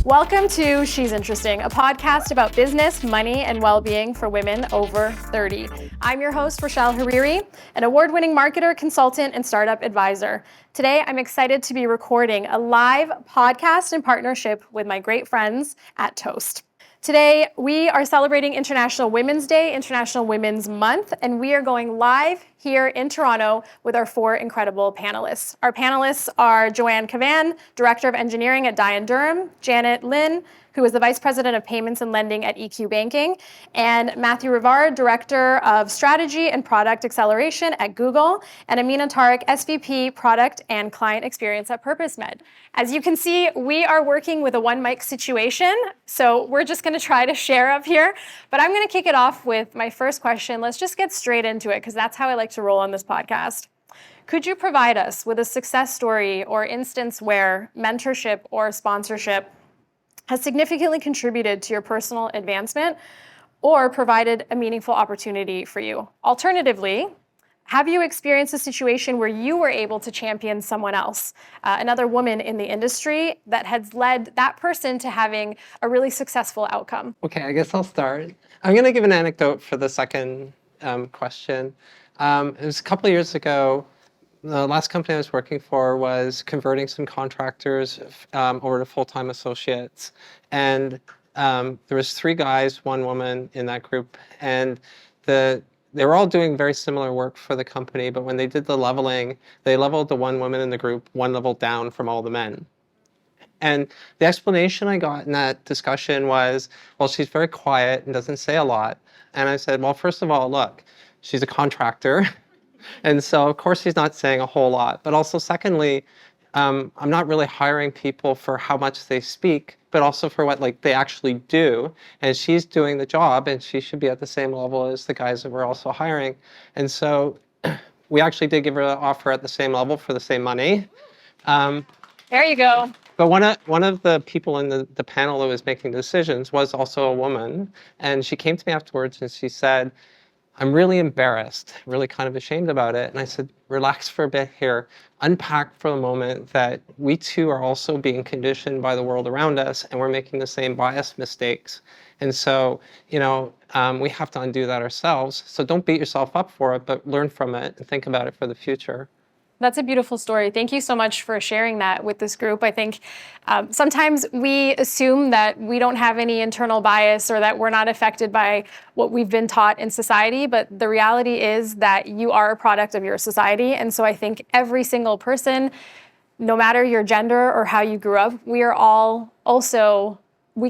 Welcome to She's Interesting, a podcast about business, money, and well-being for women over 30. I'm your host, Rochelle Hariri, an award-winning marketer, consultant, and startup advisor. Today, I'm excited to be recording a live podcast in partnership with my great friends at Toast. Today, we are celebrating International Women's Day, International Women's Month, and we are going live here in Toronto with our four incredible panelists. Our panelists are Joanne Cavan, Director of Engineering at Durham, Janet Lin, who is the Vice President of Payments and Lending at EQ Banking, and Matthew Rivard, Director of Strategy and Product Acceleration at Google, and Amina Tariq, SVP, Product and Client Experience at PurposeMed. As you can see, we are working with a one mic situation, so we're just gonna try to share up here, but I'm gonna kick it off with my first question. Let's just get straight into it, because that's how I like to roll on this podcast. Could you provide us with a success story or instance where mentorship or sponsorship has significantly contributed to your personal advancement or provided a meaningful opportunity for you? Alternatively, have you experienced a situation where you were able to champion someone else, another woman in the industry, that has led that person to having a really successful outcome? Okay, I guess I'll start. I'm going to give an anecdote for the second question. It was a couple of years ago. The last company I was working for was converting some contractors over to full-time associates. And there was 3 guys, 1 woman in that group. And they were all doing very similar work for the company, but when they did the leveling, they leveled the 1 woman in the group 1 level down from all the men. And the explanation I got in that discussion was, well, she's very quiet and doesn't say a lot. And I said, well, first of all, look, she's a contractor. And so, of course, she's not saying a whole lot. But also, secondly, I'm not really hiring people for how much they speak, but also for what they actually do. And she's doing the job, and she should be at the same level as the guys that we're also hiring. And so we actually did give her an offer at the same level for the same money. There you go. But one of the people in the panel that was making decisions was also a woman. And she came to me afterwards and she said, I'm really embarrassed, really kind of ashamed about it. And I said, relax for a bit here. Unpack for a moment that we too are also being conditioned by the world around us, and we're making the same bias mistakes. And so, we have to undo that ourselves. So don't beat yourself up for it, but learn from it and think about it for the future. That's a beautiful story. Thank you so much for sharing that with this group. I think sometimes we assume that we don't have any internal bias or that we're not affected by what we've been taught in society, but the reality is that you are a product of your society. And so I think every single person, no matter your gender or how you grew up, we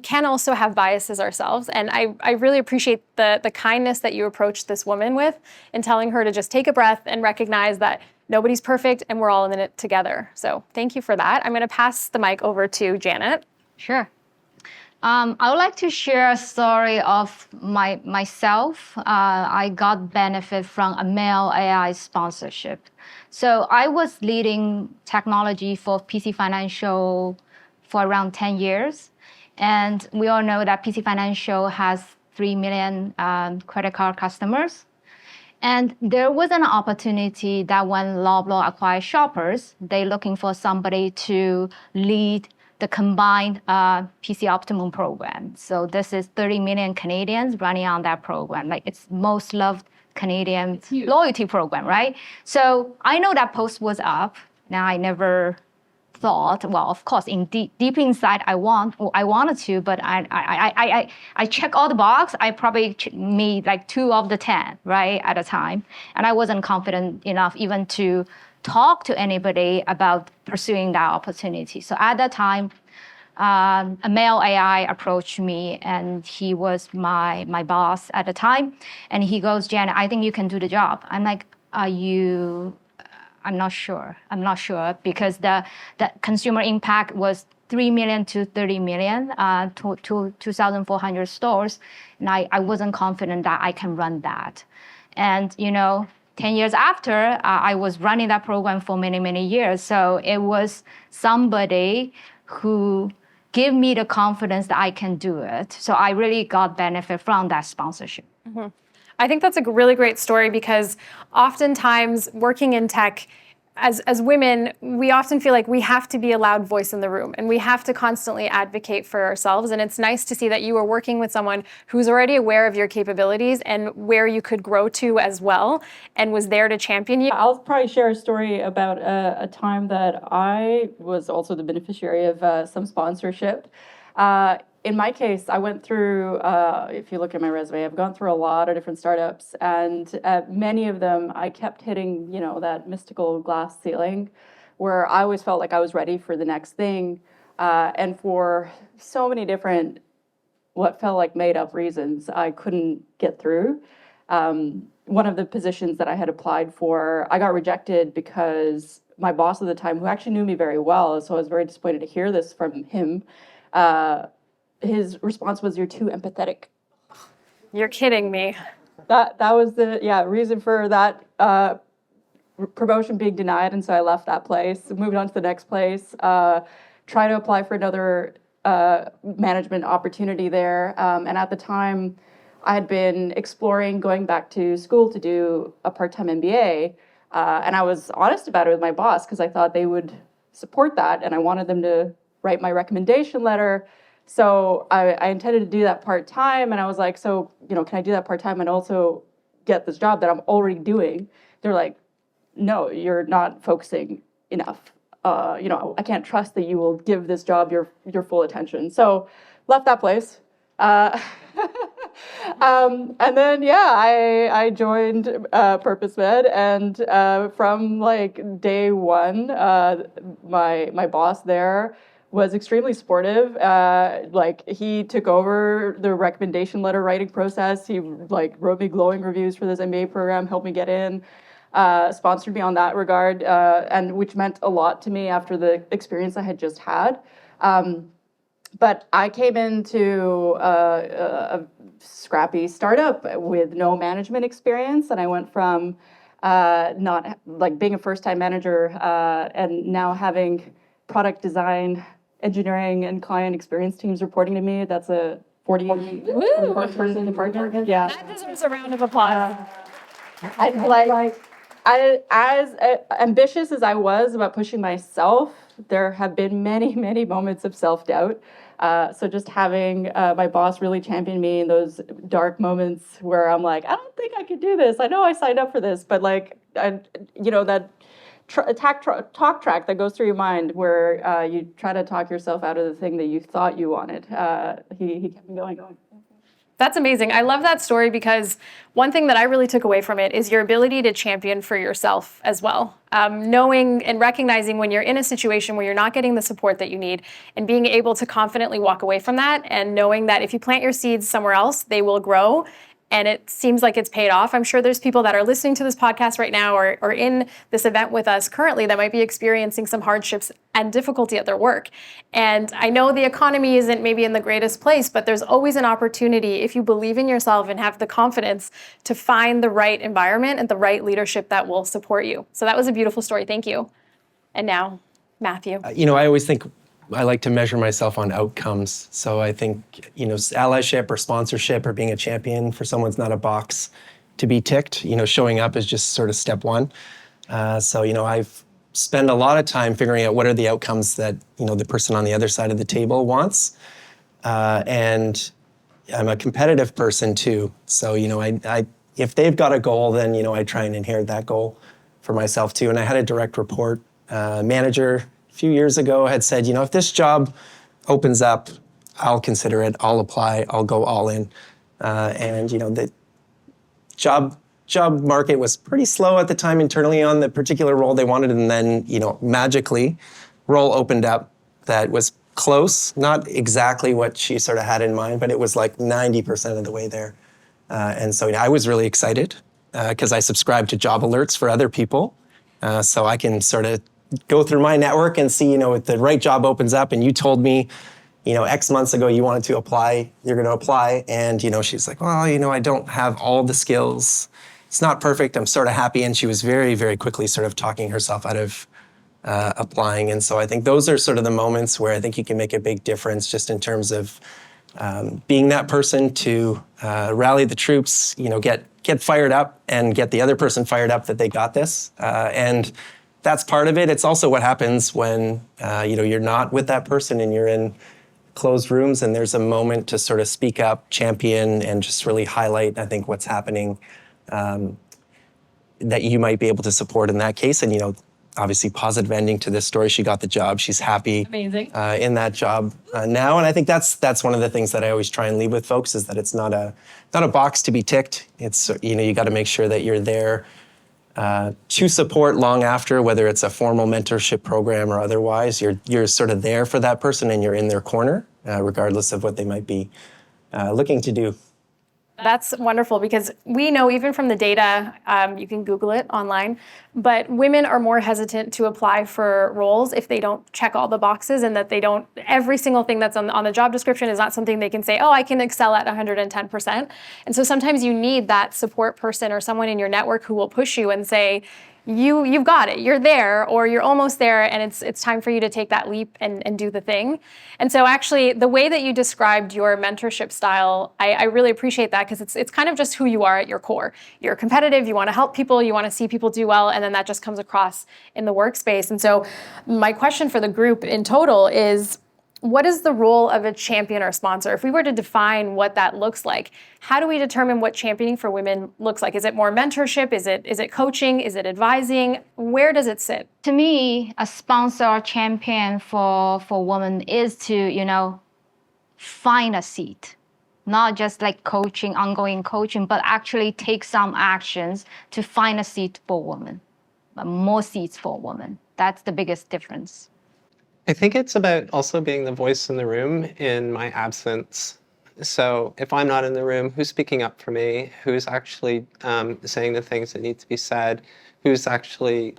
can also have biases ourselves. And I really appreciate the kindness that you approached this woman with in telling her to just take a breath and recognize that nobody's perfect and we're all in it together. So thank you for that. I'm going to pass the mic over to Janet. Sure. I would like to share a story of myself. I got benefit from a male AI sponsorship. So I was leading technology for PC Financial for around 10 years. And we all know that PC Financial has 3 million credit card customers. And there was an opportunity that when Loblaw acquired Shoppers, they're looking for somebody to lead the combined PC Optimum program. So this is 30 million Canadians running on that program. It's most loved Canadian loyalty program, right? So I know that post was up. Now I never thought, well, of course, deep inside, I wanted to, but I check all the boxes. I probably made 2 of the 10, right, at a time. And I wasn't confident enough even to talk to anybody about pursuing that opportunity. So at that time, a male AI approached me, and he was my boss at the time. And he goes, Janet, I think you can do the job. I'm like, are you... I'm not sure, because the consumer impact was 3 million to 30 million, to 2,400 stores. And I wasn't confident that I can run that. And, 10 years after, I was running that program for many, many years. So it was somebody who gave me the confidence that I can do it. So I really got benefit from that sponsorship. Mm-hmm. I think that's a really great story, because oftentimes working in tech, as women, we often feel like we have to be a loud voice in the room and we have to constantly advocate for ourselves. And it's nice to see that you are working with someone who's already aware of your capabilities and where you could grow to as well and was there to champion you. I'll probably share a story about a time that I was also the beneficiary of some sponsorship. In my case, I went through, if you look at my resume, I've gone through a lot of different startups, and many of them, I kept hitting, that mystical glass ceiling where I always felt like I was ready for the next thing. And for so many different, what felt like made up reasons, I couldn't get through. One of the positions that I had applied for, I got rejected because my boss at the time, who actually knew me very well, so I was very disappointed to hear this from him, his response was, "You're too empathetic." You're kidding me. That was the reason for that promotion being denied, and so I left that place, moved on to the next place, tried to apply for another management opportunity there, and at the time, I had been exploring going back to school to do a part-time MBA, and I was honest about it with my boss because I thought they would support that, and I wanted them to write my recommendation letter. So I intended to do that part-time, and I was like, so, can I do that part-time and also get this job that I'm already doing? They're like, no, you're not focusing enough. I can't trust that you will give this job your full attention. So left that place. And then, I joined PurposeMed, and from like day one, my boss there was extremely supportive. He took over the recommendation letter writing process. He wrote me glowing reviews for this MBA program, helped me get in, sponsored me on that regard, and which meant a lot to me after the experience I had just had. But I came into a scrappy startup with no management experience, and I went from not being a first-time manager and now having product design, engineering, and client experience teams reporting to me. That's a 40-person department. Yeah, That deserves a round of applause. As ambitious as I was about pushing myself, there have been many, many moments of self-doubt. So just having my boss really champion me in those dark moments where I'm like, I don't think I could do this. I know I signed up for this, but that talk track that goes through your mind where you try to talk yourself out of the thing that you thought you wanted. He kept me going. That's amazing. I love that story because one thing that I really took away from it is your ability to champion for yourself as well. Knowing and recognizing when you're in a situation where you're not getting the support that you need and being able to confidently walk away from that and knowing that if you plant your seeds somewhere else, they will grow. And it seems like it's paid off. I'm sure there's people that are listening to this podcast right now or in this event with us currently that might be experiencing some hardships and difficulty at their work. And I know the economy isn't maybe in the greatest place, but there's always an opportunity if you believe in yourself and have the confidence to find the right environment and the right leadership that will support you. So that was a beautiful story. Thank you. And now, Matthew. I always think I like to measure myself on outcomes. So I think, allyship or sponsorship or being a champion for someone's not a box to be ticked. Showing up is just sort of step one. I've spent a lot of time figuring out what are the outcomes that, the person on the other side of the table wants. And I'm a competitive person too. So, I if they've got a goal, then, I try and inherit that goal for myself too. And I had a direct report manager a few years ago had said, if this job opens up, I'll consider it, I'll apply, I'll go all in. The job market was pretty slow at the time internally on the particular role they wanted. And then, magically, role opened up that was close, not exactly what she sort of had in mind, but it was like 90% of the way there. And so I was really excited because I subscribe to job alerts for other people. So I can sort of go through my network and see, if the right job opens up and you told me, X months ago you wanted to apply, you're going to apply. And, she's like, well, I don't have all the skills. It's not perfect. I'm sort of happy. And she was very, very quickly sort of talking herself out of applying. And so I think those are sort of the moments where I think you can make a big difference just in terms of being that person to rally the troops, get fired up and get the other person fired up that they got this. And that's part of it. It's also what happens when you're not with that person and you're in closed rooms and there's a moment to sort of speak up, champion, and just really highlight, I think, what's happening that you might be able to support in that case. And, obviously positive ending to this story. She got the job. She's happy in that job now. And I think that's one of the things that I always try and leave with folks is that it's not a box to be ticked. It's, you got to make sure that you're there to support long after, whether it's a formal mentorship program or otherwise. You're sort of there for that person and you're in their corner, regardless of what they might be looking to do. That's wonderful because we know even from the data, you can Google it online, but women are more hesitant to apply for roles if they don't check all the boxes and that they don't, every single thing that's on the job description is not something they can say, oh, I can excel at 110%. And so sometimes you need that support person or someone in your network who will push you and say, you've got it, you're there, or you're almost there, and it's time for you to take that leap and do the thing. And so actually, the way that you described your mentorship style, I really appreciate that because it's kind of just who you are at your core. You're competitive, you want to help people, you want to see people do well, and then that just comes across in the workspace. And so my question for the group in total is, what is the role of a champion or sponsor? If we were to define what that looks like, how do we determine what championing for women looks like? Is it more mentorship? Is it coaching? Is it advising? Where does it sit? To me, a sponsor or champion for women is to, find a seat. Not just like coaching, ongoing coaching, but actually take some actions to find a seat for women. More seats for women. That's the biggest difference. I think it's about also being the voice in the room in my absence. So if I'm not in the room, who's speaking up for me? Who's actually saying the things that need to be said? Who's actually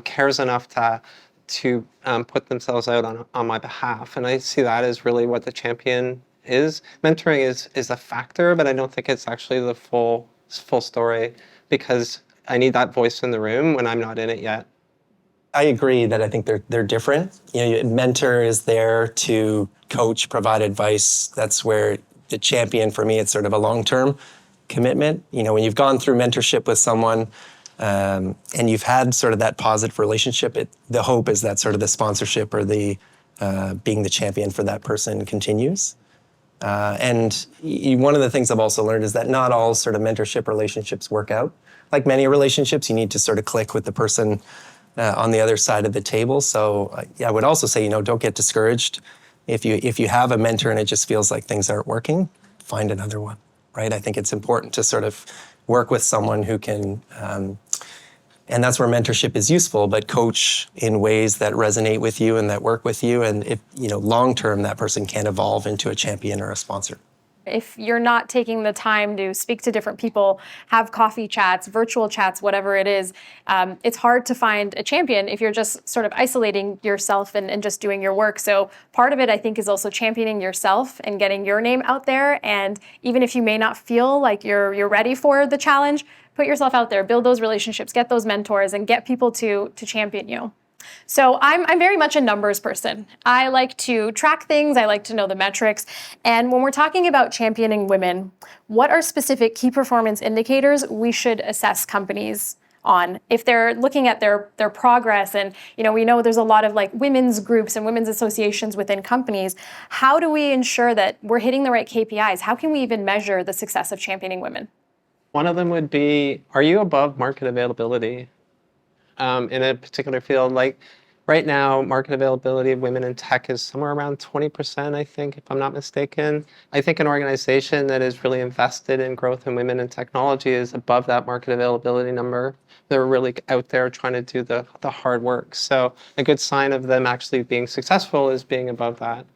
cares enough to put themselves out on my behalf? And I see that as really what the champion is. Mentoring is a factor, but I don't think it's actually the full story because I need that voice in the room when I'm not in it yet. I agree that I think they're different. Mentor is there to coach, provide advice. That's where the champion, for me, it's sort of a long-term commitment. When you've gone through mentorship with someone and you've had sort of that positive relationship, the hope is that sort of the sponsorship or the being the champion for that person continues. And one of the things I've also learned is that not all sort of mentorship relationships work out. Like many relationships, you need to sort of click with the person on the other side of the table. So I would also say, don't get discouraged. If you have a mentor and it just feels like things aren't working, find another one, right? I think it's important to sort of work with someone who can, and that's where mentorship is useful, but coach in ways that resonate with you and that work with you. And if, long-term, that person can evolve into a champion or a sponsor. If you're not taking the time to speak to different people, have coffee chats, virtual chats, whatever it is, it's hard to find a champion if you're just sort of isolating yourself and just doing your work. So part of it, I think, is also championing yourself and getting your name out there. And even if you may not feel like you're ready for the challenge, put yourself out there, build those relationships, get those mentors, and get people to champion you. So I'm very much a numbers person. I like to track things. I like to know the metrics. And when we're talking about championing women, what are specific key performance indicators we should assess companies on if they're looking at their progress? And we know there's a lot of like women's groups and women's associations within companies. How do we ensure that we're hitting the right KPIs? How can we even measure the success of championing women? One of them would be, are you above market availability? In a particular field, like right now, market availability of women in tech is somewhere around 20%, I think, if I'm not mistaken. I think an organization that is really invested in growth in women in technology is above that market availability number. They're really out there trying to do the hard work. So a good sign of them actually being successful is being above that.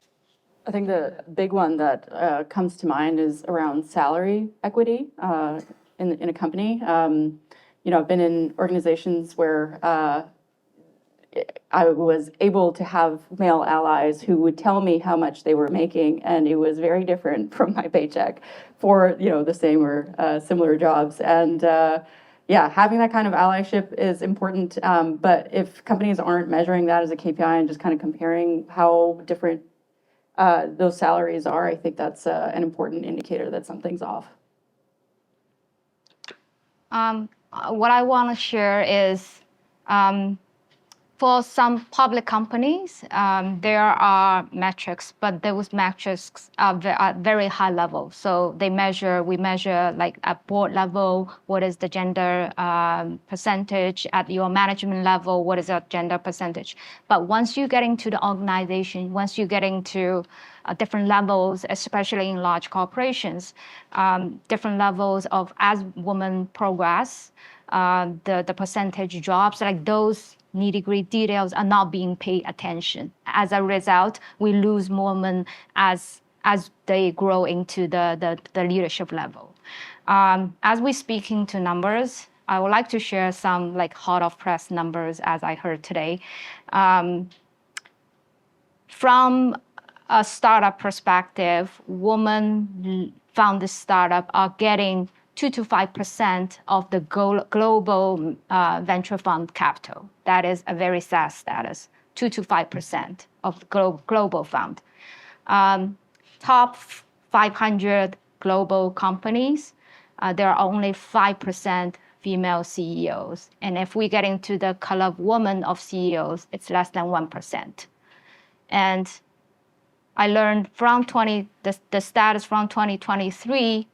I think the big one that comes to mind is around salary equity in a company. I've been in organizations where I was able to have male allies who would tell me how much they were making, and it was very different from my paycheck for the same or similar jobs. And having that kind of allyship is important. But if companies aren't measuring that as a KPI and just kind of comparing how different those salaries are, I think that's an important indicator that something's off. What I want to share is For some public companies, there are metrics, but those metrics are at very high level. So we measure like at board level, what is the gender percentage? At your management level, what is the gender percentage? But once you get into the organization, once you get into different levels, especially in large corporations, different levels of as women progress, the percentage drops, like those nitty-gritty details are not being paid attention. As a result, we lose women as they grow into the leadership level. As we speak into numbers, I would like to share some like hot off press numbers as I heard today. From a startup perspective, women-founded startup are getting 2 to 5% of the global venture fund capital. That is a very sad status, 2 to 5% of the global fund. Top 500 global companies, there are only 5% female CEOs. And if we get into the color of women of CEOs, it's less than 1%. And I learned from the status from 2023,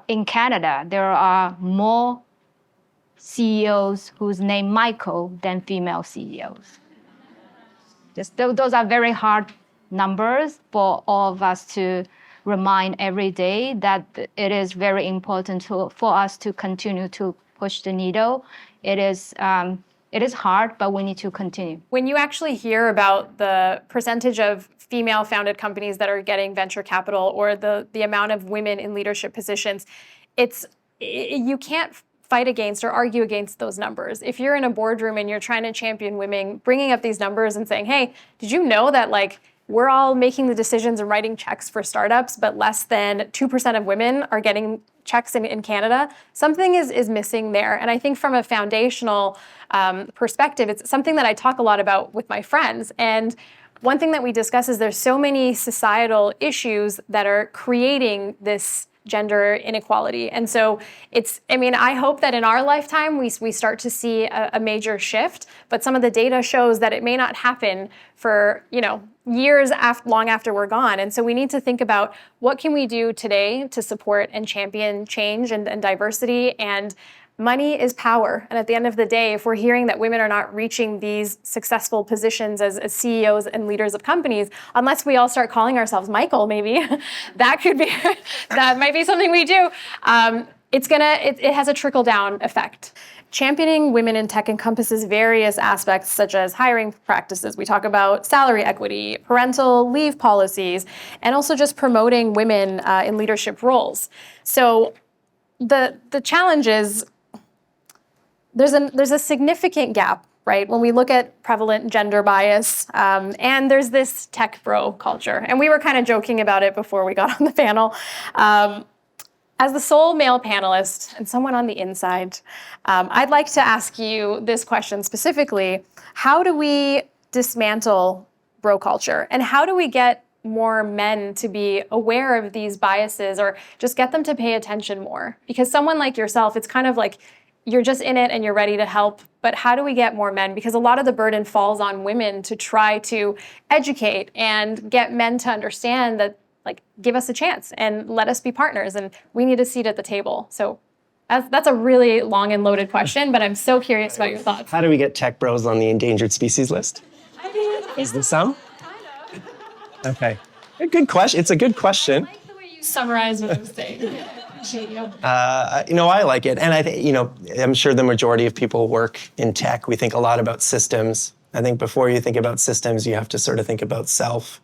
in Canada, there are more CEOs whose name Michael than female CEOs. Those are very hard numbers for all of us to remind every day that it is very important for us to continue to push the needle. It is hard, but we need to continue. When you actually hear about the percentage of female-founded companies that are getting venture capital or the amount of women in leadership positions, you can't fight against or argue against those numbers. If you're in a boardroom and you're trying to champion women, bringing up these numbers and saying, hey, did you know that like we're all making the decisions and writing checks for startups, but less than 2% of women are getting checks in Canada, something is missing there. And I think from a foundational perspective, it's something that I talk a lot about with my friends. And one thing that we discuss is there's so many societal issues that are creating this gender inequality. And so I hope that in our lifetime, we start to see a major shift, but some of the data shows that it may not happen for, years long after we're gone. And so we need to think about what can we do today to support and champion change and diversity. And money is power. And at the end of the day, if we're hearing that women are not reaching these successful positions as CEOs and leaders of companies, unless we all start calling ourselves Michael, maybe that might be something we do. It has a trickle down effect. Championing women in tech encompasses various aspects such as hiring practices. We talk about salary equity, parental leave policies, and also just promoting women in leadership roles. So the challenge is there's a significant gap, right? When we look at prevalent gender bias, and there's this tech bro culture. And we were kind of joking about it before we got on the panel. As the sole male panelist and someone on the inside, I'd like to ask you this question specifically. How do we dismantle bro culture? And how do we get more men to be aware of these biases or just get them to pay attention more? Because someone like yourself, it's kind of like you're just in it and you're ready to help. But how do we get more men? Because a lot of the burden falls on women to try to educate and get men to understand that, like, give us a chance and let us be partners and we need a seat at the table. So that's a really long and loaded question, but I'm so curious about your thoughts. How do we get tech bros on the endangered species list? Is there some? Okay. A good question. It's a good question. I like the way you summarize what I'm saying. I like it. And I think, I'm sure the majority of people work in tech. We think a lot about systems. I think before you think about systems, you have to sort of think about self.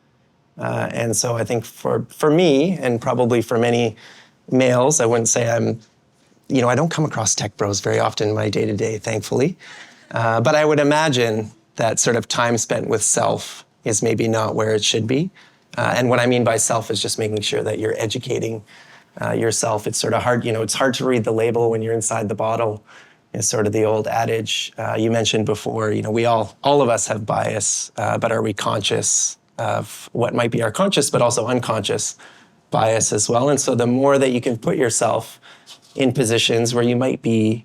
And so I think for me, and probably for many males, I wouldn't say I don't come across tech bros very often in my day-to-day, thankfully. But I would imagine that sort of time spent with self is maybe not where it should be. And what I mean by self is just making sure that you're educating yourself. It's sort of hard, it's hard to read the label when you're inside the bottle. It's sort of the old adage you mentioned before, we all of us have bias, but are we conscious of what might be our conscious but also unconscious bias as well? And so the more that you can put yourself in positions where you might be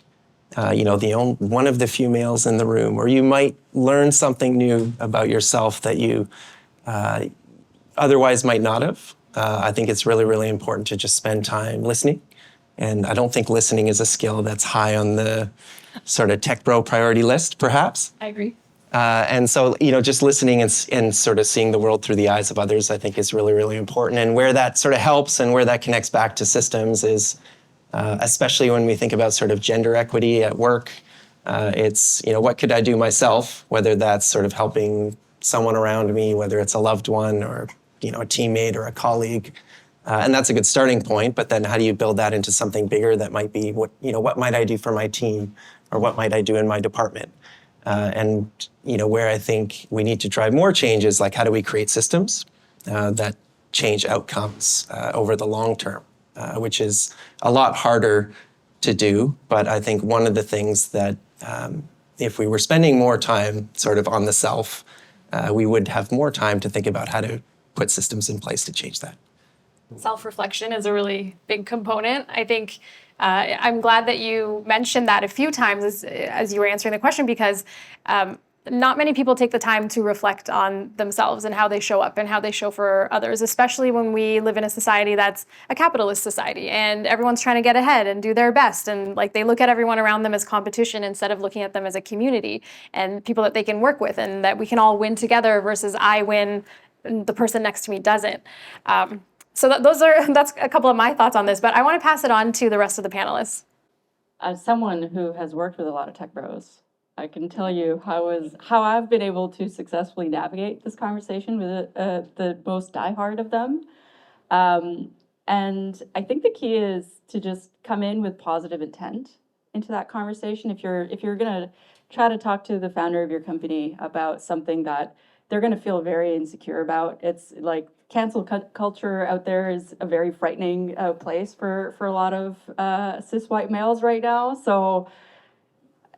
one of the few males in the room, or you might learn something new about yourself that you otherwise might not have. I think it's really, really important to just spend time listening. And I don't think listening is a skill that's high on the sort of tech bro priority list, perhaps. I agree. And so, just listening and sort of seeing the world through the eyes of others, I think is really, really important. And where that sort of helps and where that connects back to systems is, especially when we think about sort of gender equity at work, it's, what could I do myself, whether that's sort of helping someone around me, whether it's a loved one or, a teammate or a colleague. And that's a good starting point, but then how do you build that into something bigger that might be what might I do for my team, or what might I do in my department? And where I think we need to drive more change is like, how do we create systems that change outcomes over the long term, which is a lot harder to do. But I think one of the things that if we were spending more time sort of on the self, we would have more time to think about how to put systems in place to change that. Self-reflection is a really big component. I think I'm glad that you mentioned that a few times as you were answering the question, because not many people take the time to reflect on themselves and how they show up and how they show for others, especially when we live in a society that's a capitalist society and everyone's trying to get ahead and do their best. And like they look at everyone around them as competition instead of looking at them as a community and people that they can work with and that we can all win together versus I win and the person next to me doesn't. So that's a couple of my thoughts on this, but I want to pass it on to the rest of the panelists. As someone who has worked with a lot of tech bros, I can tell you how I've been able to successfully navigate this conversation with the most diehard of them. And I think the key is to just come in with positive intent into that conversation. If you're going to try to talk to the founder of your company about something that they're going to feel very insecure about, it's like cancel culture out there is a very frightening place for a lot of cis white males right now. So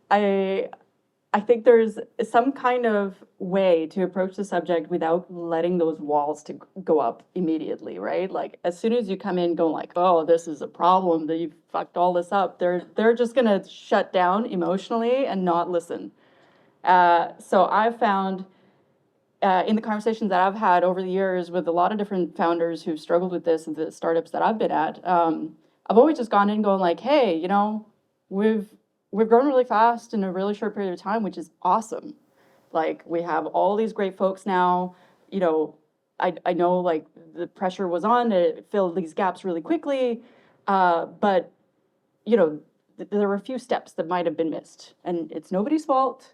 I think there's some kind of way to approach the subject without letting those walls to go up immediately, right? Like as soon as you come in going like, oh, this is a problem, that you fucked all this up, they're just gonna shut down emotionally and not listen. So I've found in the conversations that I've had over the years with a lot of different founders who've struggled with this and the startups that I've been at, I've always just gone in going like, hey, we've grown really fast in a really short period of time, which is awesome. Like we have all these great folks now. I know like the pressure was on to fill these gaps really quickly, but there were a few steps that might have been missed, and it's nobody's fault.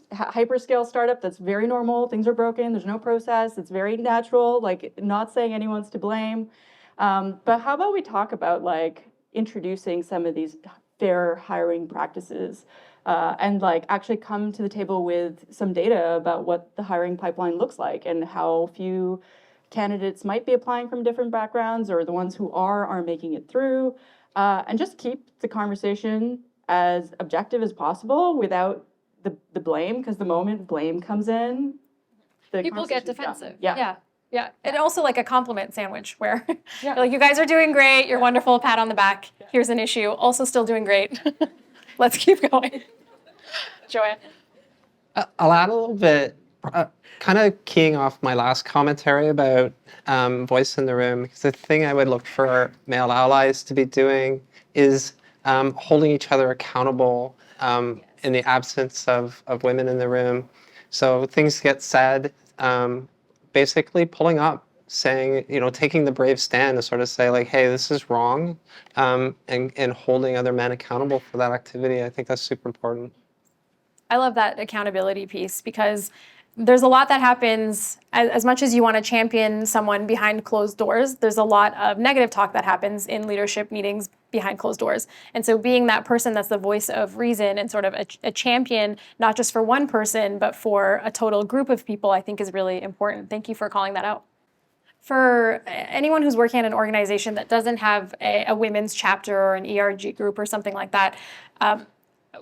Hyperscale startup, that's very normal. Things are broken. There's no process. It's very natural. Like not saying anyone's to blame, but how about we talk about like introducing some of these fair hiring practices and like actually come to the table with some data about what the hiring pipeline looks like and how few candidates might be applying from different backgrounds, or the ones who are making it through, and just keep the conversation as objective as possible without the blame, because the moment blame comes in, people get defensive. Yeah. And also like a compliment sandwich where you're like, you guys are doing great. You're wonderful. Pat on the back. Here's an issue. Also still doing great. Let's keep going. Joanne. I'll add a little bit, kind of keying off my last commentary about voice in the room, because the thing I would look for male allies to be doing is holding each other accountable in the absence of women in the room. So things get said, basically pulling up, saying, taking the brave stand to sort of say like, hey, this is wrong, and holding other men accountable for that activity. I think that's super important. I love that accountability piece, because there's a lot that happens. As much as you want to champion someone behind closed doors, there's a lot of negative talk that happens in leadership meetings behind closed doors. And so being that person that's the voice of reason and sort of a champion, not just for one person, but for a total group of people, I think is really important. Thank you for calling that out. For anyone who's working at an organization that doesn't have a women's chapter or an ERG group or something like that,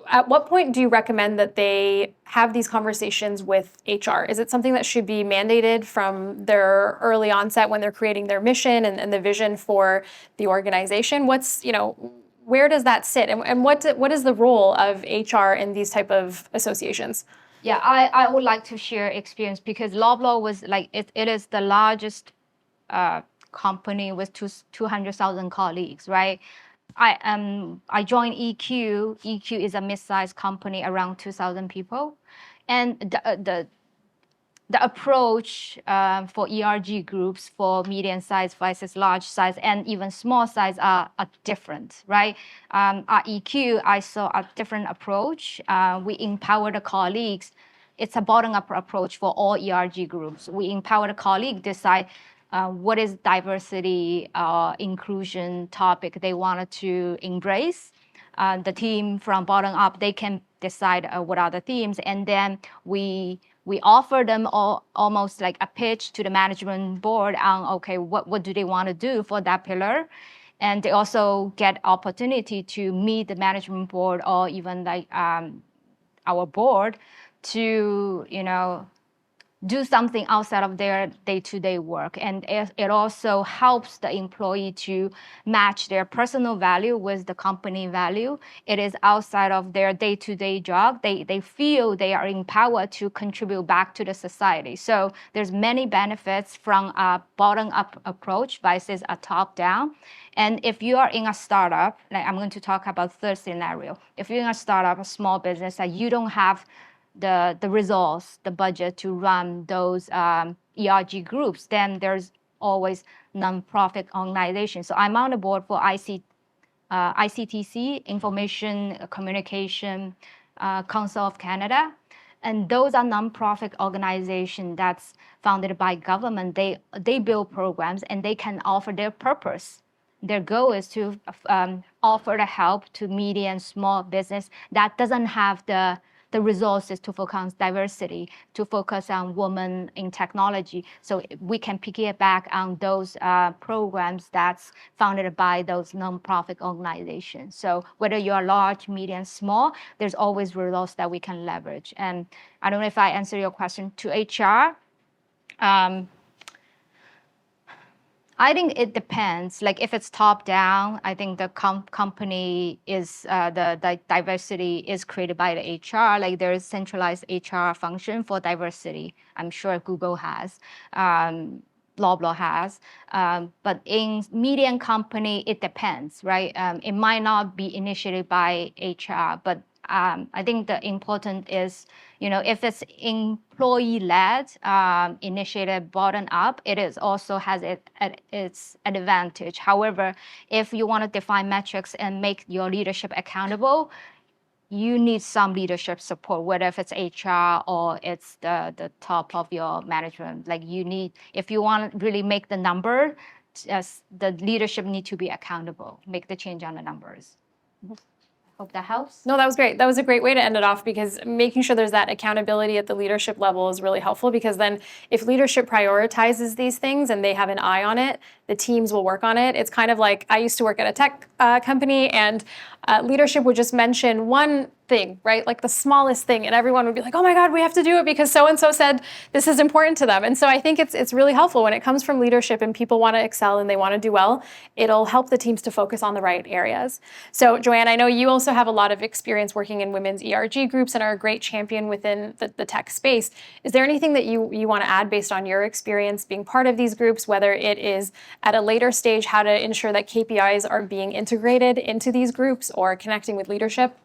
at what point do you recommend that they have these conversations with HR? Is it something that should be mandated from their early onset when they're creating their mission and the vision for the organization? where does that sit? And what is the role of HR in these type of associations? Yeah, I would like to share experience because Loblaw was like, it is the largest company with 200,000 colleagues, right? I joined EQ. EQ is a mid-sized company around 2,000 people, and the approach for ERG groups for medium size versus large size and even small size are different, right? At EQ, I saw a different approach. We empower the colleagues. It's a bottom-up approach for all ERG groups. We empower the colleague decide what is diversity, inclusion topic they wanted to embrace. The team from bottom up, they can decide what are the themes, and then we offer them almost like a pitch to the management board on, okay, what do they want to do for that pillar? And they also get opportunity to meet the management board or even like our board to, do something outside of their day-to-day work. And it also helps the employee to match their personal value with the company value. It is outside of their day-to-day job. They feel they are empowered to contribute back to the society. So there's many benefits from a bottom-up approach versus a top-down. And if you are in a startup, like I'm going to talk about third scenario. If you're in a startup, a small business, that you don't have the resource, the budget to run those ERG groups, then there's always nonprofit organizations. So I'm on the board for ICTC, Information Communication Council of Canada. And those are nonprofit organizations that's founded by government. They build programs and they can offer their purpose. Their goal is to offer the help to medium and small business that doesn't have the resources to focus on diversity, to focus on women in technology. So we can piggyback on those programs that's founded by those nonprofit organizations. So whether you're large, medium, small, there's always resources that we can leverage. And I don't know if I answer your question to HR. I think it depends. Like if it's top down, I think the company is the diversity is created by the HR. Like there is centralized HR function for diversity. I'm sure Google has, Loblaw has. But in medium company, it depends, right? It might not be initiated by HR, but I think the important is, if it's employee-led, initiated bottom up, it is also has its advantage. However, if you want to define metrics and make your leadership accountable, you need some leadership support, whether if it's HR or it's the top of your management. Like if you want to really make the number, the leadership need to be accountable, make the change on the numbers. Hope that helps. No, that was great. That was a great way to end it off, because making sure there's that accountability at the leadership level is really helpful, because then if leadership prioritizes these things and they have an eye on it, the teams will work on it. It's kind of like I used to work at a tech company, and leadership would just mention one thing, right? Like the smallest thing, and everyone would be like, oh my God, we have to do it because so-and-so said this is important to them. And so I think it's really helpful when it comes from leadership and people want to excel and they want to do well. It'll help the teams to focus on the right areas. So Joanne, I know you also have a lot of experience working in women's ERG groups and are a great champion within the tech space. Is there anything that you want to add based on your experience being part of these groups, whether it is at a later stage, how to ensure that KPIs are being integrated into these groups or connecting with leadership?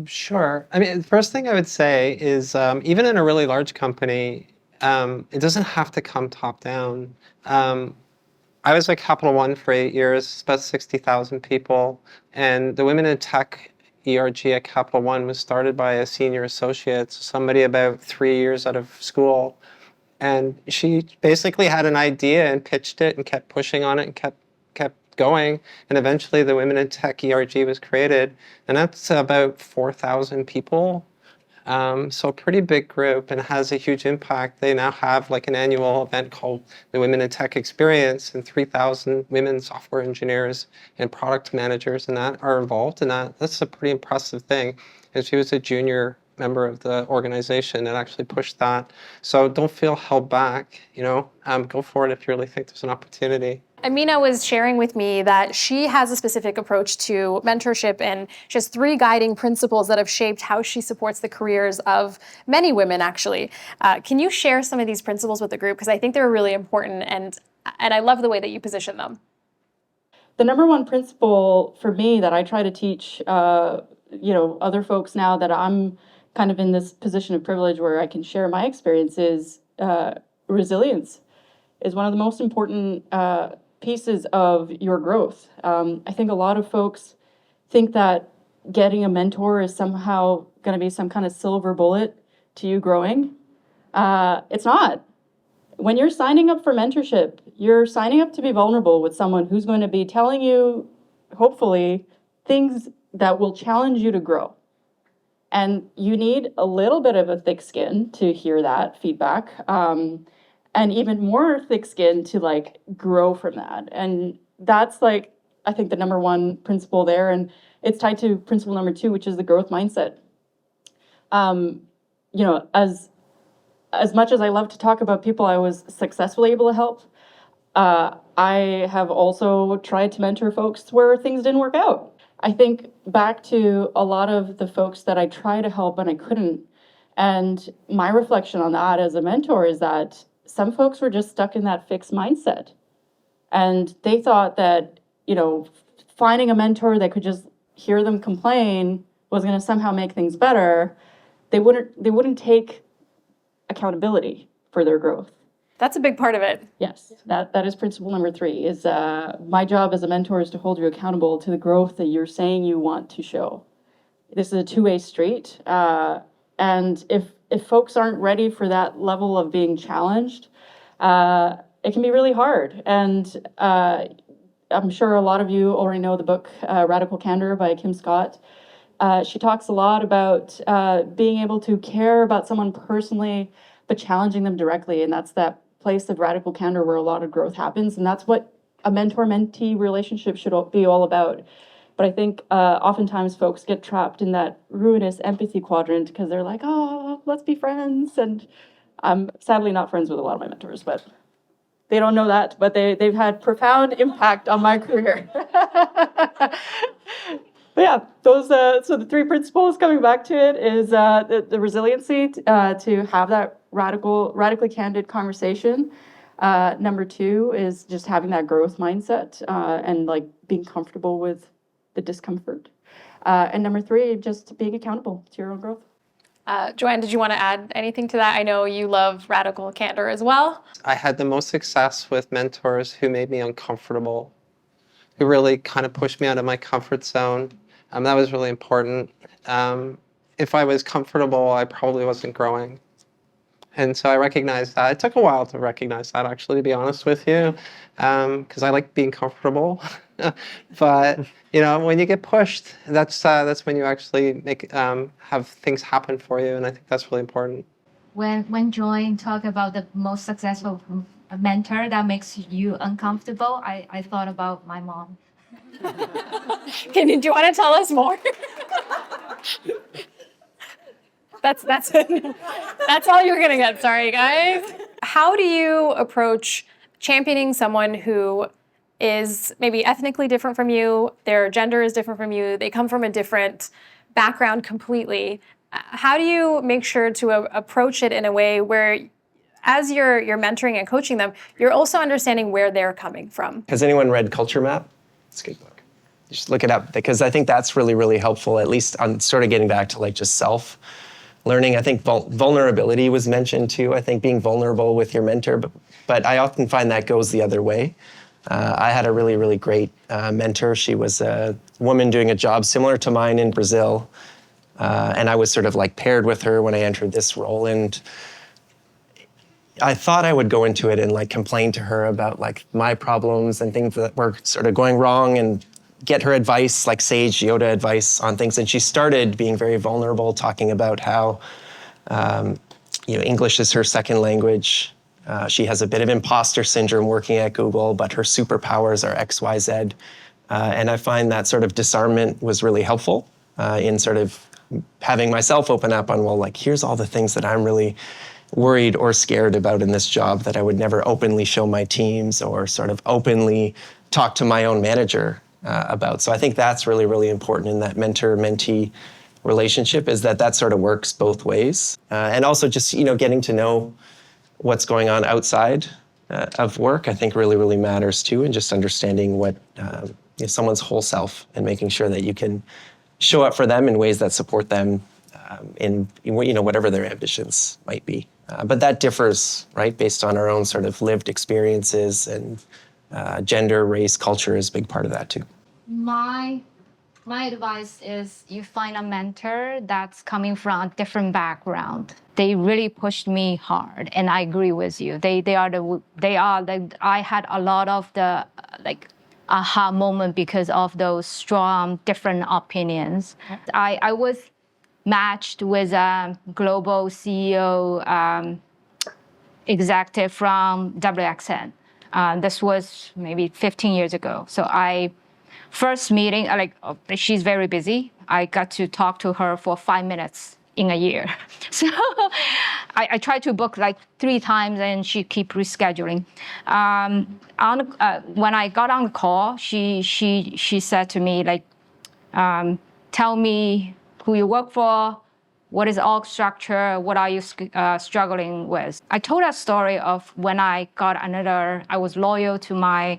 Sure. I mean, the first thing I would say is even in a really large company, it doesn't have to come top down. I was at Capital One for 8 years, about 60,000 people, and the Women in Tech ERG at Capital One was started by a senior associate, somebody about 3 years out of school. And she basically had an idea and pitched it and kept pushing on it and kept going, and eventually the Women in Tech ERG was created, and that's about 4,000 people. So a pretty big group, and has a huge impact. They now have like an annual event called the Women in Tech Experience, and 3,000 women software engineers and product managers and that are involved in that. That's a pretty impressive thing. And she was a junior member of the organization that actually pushed that. So don't feel held back, go for it if you really think there's an opportunity. Amina was sharing with me that she has a specific approach to mentorship, and she has 3 guiding principles that have shaped how she supports the careers of many women, actually. Can you share some of these principles with the group? Because I think they're really important, and I love the way that you position them. The number one principle for me that I try to teach, other folks now that I'm kind of in this position of privilege where I can share my experience is resilience is one of the most important pieces of your growth. I think a lot of folks think that getting a mentor is somehow going to be some kind of silver bullet to you growing. It's not. When you're signing up for mentorship, you're signing up to be vulnerable with someone who's going to be telling you, hopefully, things that will challenge you to grow. And you need a little bit of a thick skin to hear that feedback, and even more thick skin to like grow from that. And that's like, I think the number one principle there. And it's tied to principle number 2, which is the growth mindset. As much as I love to talk about people I was successfully able to help, I have also tried to mentor folks where things didn't work out. I think back to a lot of the folks that I tried to help and I couldn't. And my reflection on that as a mentor is that some folks were just stuck in that fixed mindset. And they thought that, finding a mentor that could just hear them complain was going to somehow make things better. They wouldn't take accountability for their growth. That's a big part of it. Yes, that is principle number 3, is my job as a mentor is to hold you accountable to the growth that you're saying you want to show. This is a 2-way street. And if folks aren't ready for that level of being challenged, it can be really hard. And I'm sure a lot of you already know the book Radical Candor by Kim Scott. She talks a lot about being able to care about someone personally, but challenging them directly. And that's that place of radical candor where a lot of growth happens. And that's what a mentor-mentee relationship should be all about. But I think oftentimes folks get trapped in that ruinous empathy quadrant because they're like, oh, let's be friends. And I'm sadly not friends with a lot of my mentors, but they don't know that. But they've had profound impact on my career. But yeah, those so the 3 principles, coming back to it, is the resiliency to have that radically candid conversation. Number 2 is just having that growth mindset and like being comfortable with the discomfort. And number 3, just being accountable to your own growth. Joanne, did you want to add anything to that? I know you love radical candor as well. I had the most success with mentors who made me uncomfortable, who really kind of pushed me out of my comfort zone. That was really important. If I was comfortable, I probably wasn't growing. And so I recognized that. It took a while to recognize that, actually, to be honest with you, because I like being comfortable. But when you get pushed, that's when you actually have things happen for you, and I think that's really important. When Joanne talked about the most successful mentor that makes you uncomfortable, I thought about my mom. Do you want to tell us more? That's it. That's all you're gonna get. Sorry, guys. How do you approach championing someone who is maybe ethnically different from you, their gender is different from you, they come from a different background completely? How do you make sure to approach it in a way where, as you're mentoring and coaching them, you're also understanding where they're coming from? Has anyone read Culture Map? It's a good book. Just look it up, because I think that's really, really helpful, at least on sort of getting back to like just self-learning. I think vulnerability was mentioned too. I think being vulnerable with your mentor, but I often find that goes the other way. I had a really, really great mentor. She was a woman doing a job similar to mine in Brazil. And I was sort of like paired with her when I entered this role. And I thought I would go into it and like complain to her about like my problems and things that were sort of going wrong and get her advice, like sage Yoda advice on things. And she started being very vulnerable, talking about how English is her second language. She has a bit of imposter syndrome working at Google, but her superpowers are X, Y, Z. And I find that sort of disarmament was really helpful in sort of having myself open up on, well, like, here's all the things that I'm really worried or scared about in this job that I would never openly show my teams or sort of openly talk to my own manager about. So I think that's really, really important in that mentor-mentee relationship, is that sort of works both ways. And also just, getting to know what's going on outside of work, I think really, really matters too, and just understanding what someone's whole self and making sure that you can show up for them in ways that support them in whatever their ambitions might be. But that differs, right, based on our own sort of lived experiences, and gender, race, culture is a big part of that too. My advice is you find a mentor that's coming from a different background. They really pushed me hard, and I agree with you. I had a lot of the aha moment because of those strong different opinions. I was matched with a global CEO executive from WXN. This was maybe 15 years ago. So first meeting, she's very busy. I got to talk to her for 5 minutes in a year. So I tried to book 3 times, and she keep rescheduling. When I got on the call, she said to me, tell me who you work for, what is org structure, what are you struggling with. I told a story of when I was loyal to my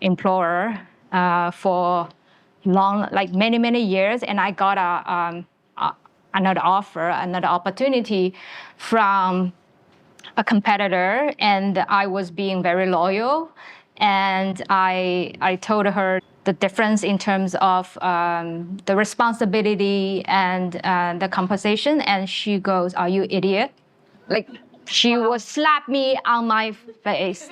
employer for long, many, many years, and I got another offer, another opportunity from a competitor, and I was being very loyal. And I told her the difference in terms of the responsibility and the compensation, and she goes, "Are you idiot?" She would slap me on my face,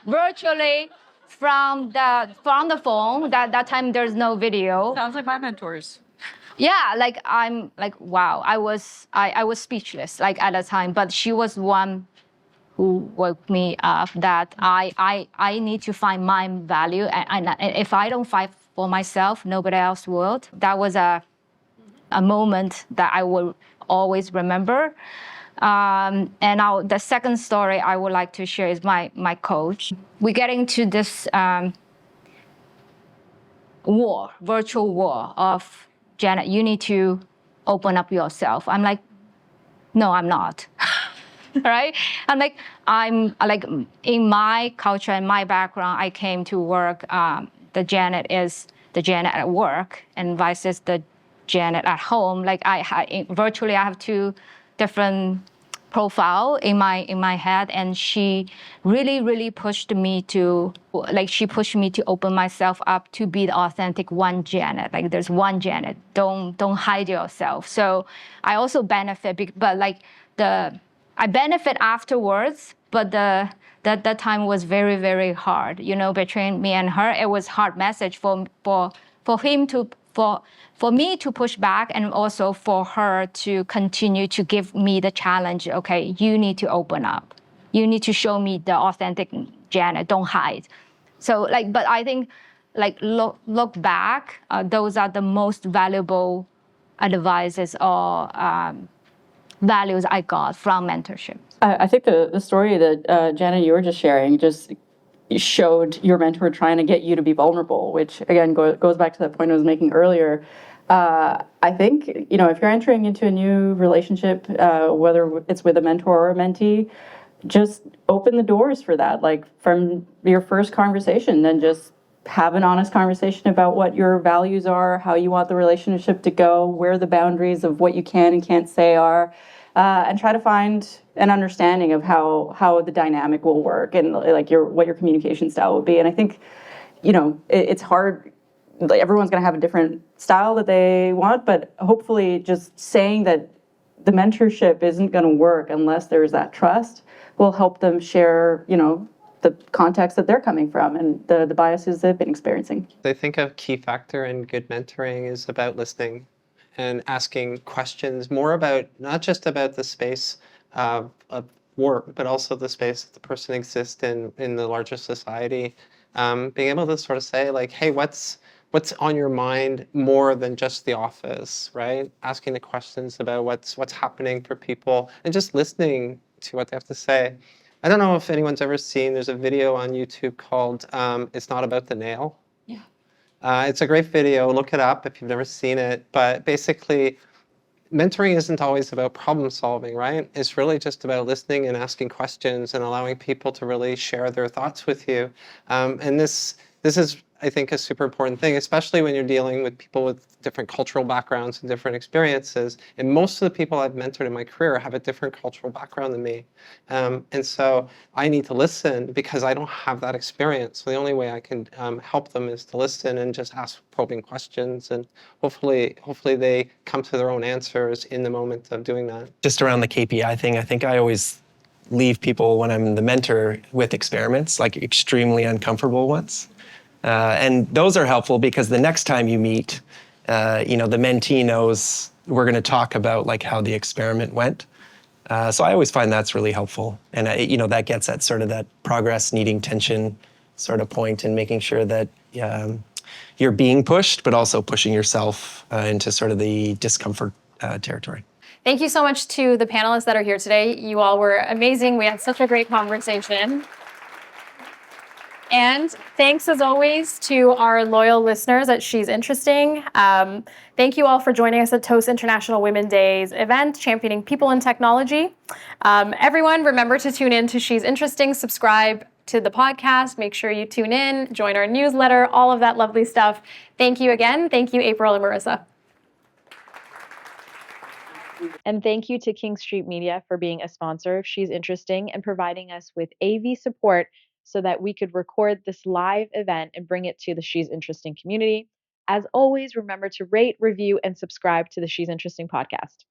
virtually from the phone. That time there's no video. Sounds like my mentors. Yeah, I'm wow. I was speechless at the time, but she was one who woke me up that I need to find my value, and if I don't fight for myself, nobody else would. That was a moment that I will always remember. And now the second story I would like to share is my coach. We get into this virtual war of, Janet, you need to open up yourself. I'm like, no, I'm not. Right? I'm in my culture and my background, I came to work. The Janet is the Janet at work, and vice is the Janet at home. Virtually, I have 2 different profile in my head, and she really pushed me to open myself up to be the authentic one Janet. There's one Janet. Don't hide yourself. So I also benefit, but I benefit afterwards, but that time was very, very hard. Between me and her, it was hard message for me to push back, and also for her to continue to give me the challenge. Okay, you need to open up. You need to show me the authentic Janet. Don't hide. So but I think look back, those are the most valuable advices or values I got from mentorship. I think the story that Janet, you were just sharing, just showed your mentor trying to get you to be vulnerable, which again goes back to that point I was making earlier. I think, if you're entering into a new relationship, whether it's with a mentor or a mentee, just open the doors for that. From your first conversation, then just have an honest conversation about what your values are, how you want the relationship to go, where the boundaries of what you can and can't say are, and try to find an understanding of how the dynamic will work, and what your communication style will be. And I think, it's hard. Everyone's going to have a different style that they want, but hopefully just saying that the mentorship isn't going to work unless there's that trust will help them share, the context that they're coming from and the biases they've been experiencing. I think a key factor in good mentoring is about listening and asking questions more about, not just about the space of work, but also the space that the person exists in the larger society. Being able to sort of say, hey, what's what's on your mind more than just the office, right? Asking the questions about what's happening for people and just listening to what they have to say. I don't know if anyone's ever seen, there's a video on YouTube called It's Not About the Nail. It's a great video. Look it up if you've never seen it. But basically, mentoring isn't always about problem solving, right? It's really just about listening and asking questions and allowing people to really share their thoughts with you. And this is, I think, a super important thing, especially when you're dealing with people with different cultural backgrounds and different experiences. And most of the people I've mentored in my career have a different cultural background than me. And so I need to listen because I don't have that experience. So the only way I can help them is to listen and just ask probing questions. And hopefully they come to their own answers in the moment of doing that. Just around the KPI thing, I think I always leave people when I'm the mentor with experiments, like extremely uncomfortable ones. And those are helpful because the next time you meet, the mentee knows we're going to talk about like how the experiment went. So I always find that's really helpful. And, that gets at sort of that progress needing tension sort of point and making sure that you're being pushed, but also pushing yourself into sort of the discomfort territory. Thank you so much to the panelists that are here today. You all were amazing. We had such a great conversation. And thanks, as always, to our loyal listeners at She's Interesting. Thank you all for joining us at Toast International Women's Day's event, championing people in technology. Everyone, remember to tune in to She's Interesting, subscribe to the podcast, make sure you tune in, join our newsletter, all of that lovely stuff. Thank you again. Thank you, April and Marissa. And thank you to King Street Media for being a sponsor of She's Interesting and providing us with AV support so that we could record this live event and bring it to the She's Interesting community. As always, remember to rate, review, and subscribe to the She's Interesting podcast.